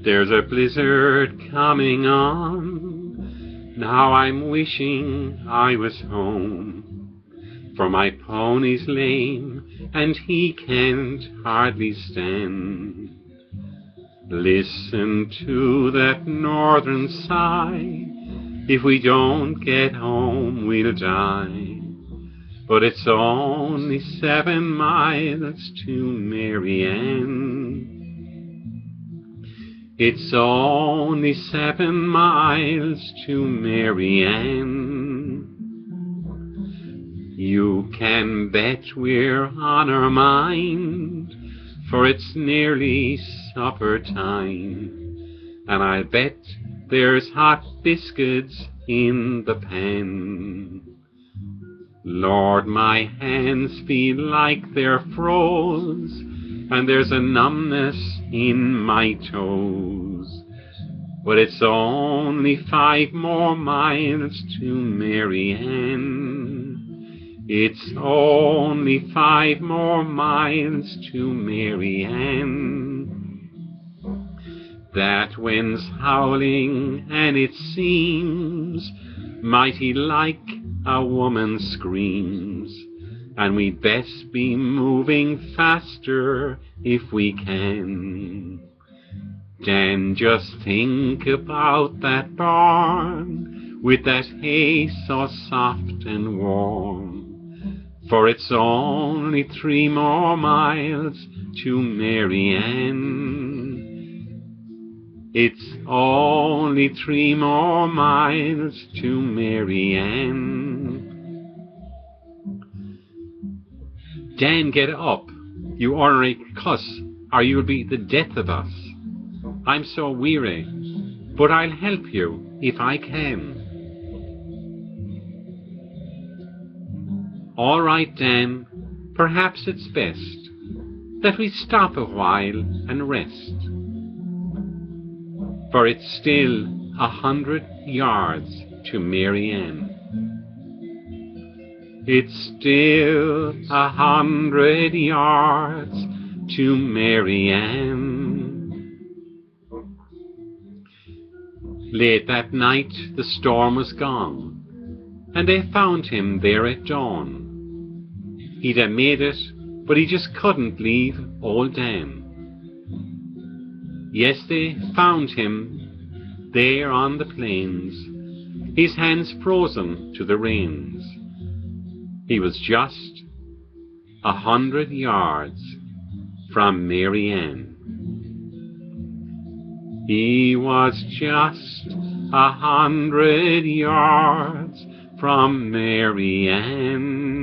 There's a blizzard coming on, now I'm wishing I was home, for my pony's lame and he can't hardly stand. Listen to that northern sigh, if we don't get home we'll die. But it's only 7 miles to Marianne. It's only 7 miles to Marianne. You can bet we're on our mind, for it's nearly supper time, and I bet there's hot biscuits in the pan. Lord, my hands feel like they're froze, and there's a numbness in my toes. But it's only 5 more miles to Marianne. It's only 5 more miles to Marianne. That wind's howling, and it seems mighty like a woman's screams, and we'd best be moving faster if we can. Dan, just think about that barn with that hay so soft and warm, for it's only 3 more miles to Marianne. It's only 3 more miles to Marianne. Dan, get up, you ornery cuss, or you'll be the death of us. I'm so weary, but I'll help you if I can. All right, Dan, perhaps it's best that we stop a while and rest, for it's still 100 yards to Marianne. It's still 100 yards to Marianne. Late that night the storm was gone, and they found him there at dawn. He'd have made it, but he just couldn't leave old Dan. Yes, they found him there on the plains, his hands frozen to the reins. He was just 100 yards from Marianne. He was just 100 yards from Marianne.